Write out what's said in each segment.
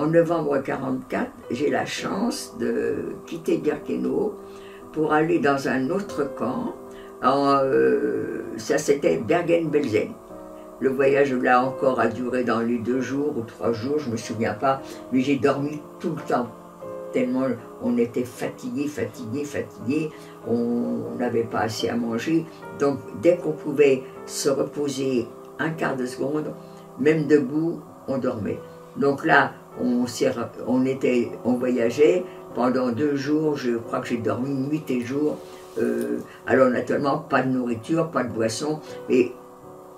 en novembre 1944, j'ai la chance de quitter Birkenau pour aller dans un autre camp. Ça c'était Bergen-Belsen. Le voyage là encore a duré dans les 2 jours ou 3 jours, je ne me souviens pas, mais j'ai dormi tout le temps. Tellement on était fatigués, on n'avait pas assez à manger. Donc dès qu'on pouvait se reposer un quart de seconde, même debout, on dormait. Donc là, on voyageait pendant 2 jours, je crois que j'ai dormi nuit et jour. Alors naturellement, pas de nourriture, pas de boisson, mais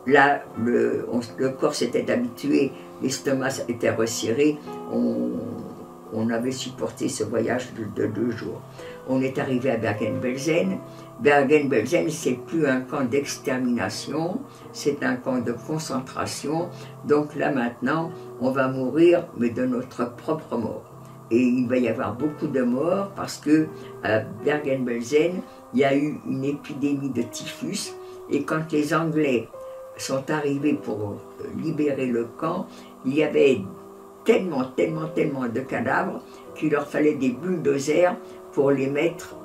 là, le corps s'était habitué, l'estomac était resserré, on avait supporté ce voyage de 2 jours. On est arrivé à Bergen-Belsen. Bergen-Belsen, c'est plus un camp d'extermination, c'est un camp de concentration. Donc là maintenant, on va mourir, mais de notre propre mort. Et il va y avoir beaucoup de morts parce que à Bergen-Belsen, il y a eu une épidémie de typhus. Et quand les Anglais sont arrivés pour libérer le camp, il y avait tellement de cadavres qu'il leur fallait des bulldozers pour les mettre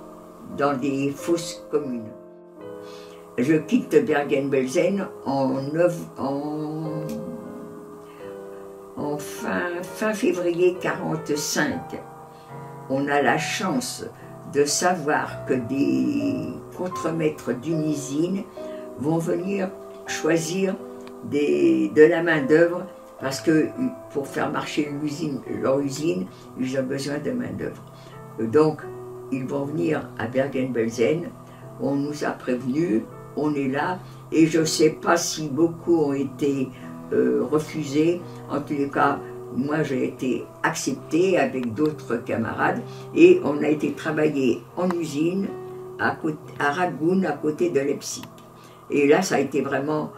dans des fosses communes. Je quitte Bergen-Belsen en fin février 1945. On a la chance de savoir que des contremaîtres d'une usine vont venir choisir de la main-d'œuvre parce que pour faire marcher leur usine, ils ont besoin de main-d'œuvre. Donc, ils vont venir à Bergen-Belsen, on nous a prévenus, on est là, et je ne sais pas si beaucoup ont été refusés. En tous les cas, moi j'ai été acceptée avec d'autres camarades, et on a été travailler en usine à Ragun, à côté de Leipzig. Et là, ça a été vraiment,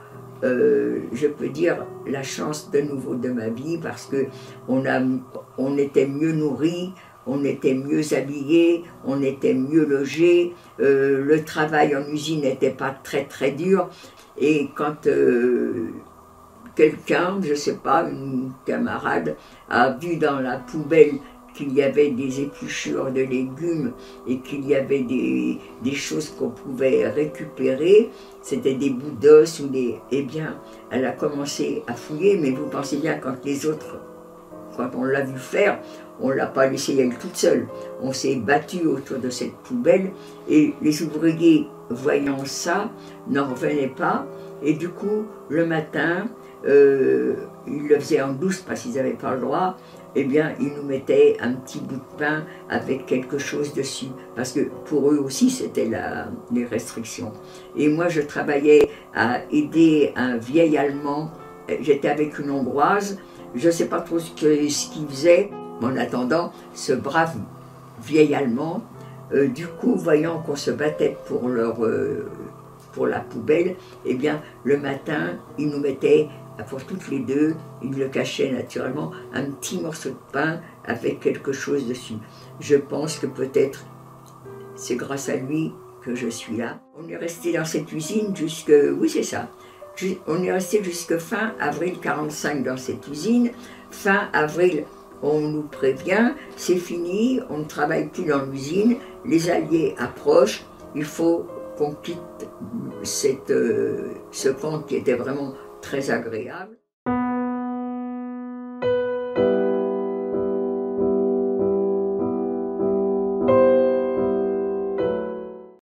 je peux dire, la chance de nouveau de ma vie parce qu'on était mieux nourris, on était mieux habillés, on était mieux logés, le travail en usine n'était pas très dur. Et quand quelqu'un, je ne sais pas, une camarade, a vu dans la poubelle qu'il y avait des épluchures de légumes et qu'il y avait des choses qu'on pouvait récupérer, c'était des bouts d'os ou des... Eh bien, elle a commencé à fouiller, mais vous pensez bien quand les autres, quand on l'a vu faire, on ne l'a pas laissée elle toute seule. On s'est battu autour de cette poubelle et les ouvriers, voyant ça, n'en revenaient pas. Et du coup, le matin, ils le faisaient en douce parce qu'ils n'avaient pas le droit. Eh bien, ils nous mettaient un petit bout de pain avec quelque chose dessus. Parce que pour eux aussi, c'était les restrictions. Et moi, je travaillais à aider un vieil Allemand. J'étais avec une Hongroise. Je ne sais pas trop ce qu'il faisait. En attendant, ce brave vieil Allemand, du coup, voyant qu'on se battait pour la poubelle, eh bien, le matin, il nous mettait, pour toutes les deux, il le cachait naturellement, un petit morceau de pain avec quelque chose dessus. Je pense que peut-être c'est grâce à lui que je suis là. On est resté dans cette usine jusque... Oui, c'est ça. On est resté jusque fin avril 1945 dans cette usine. Fin avril, on nous prévient, c'est fini, on ne travaille plus dans l'usine, les Alliés approchent, il faut qu'on quitte ce camp qui était vraiment très agréable.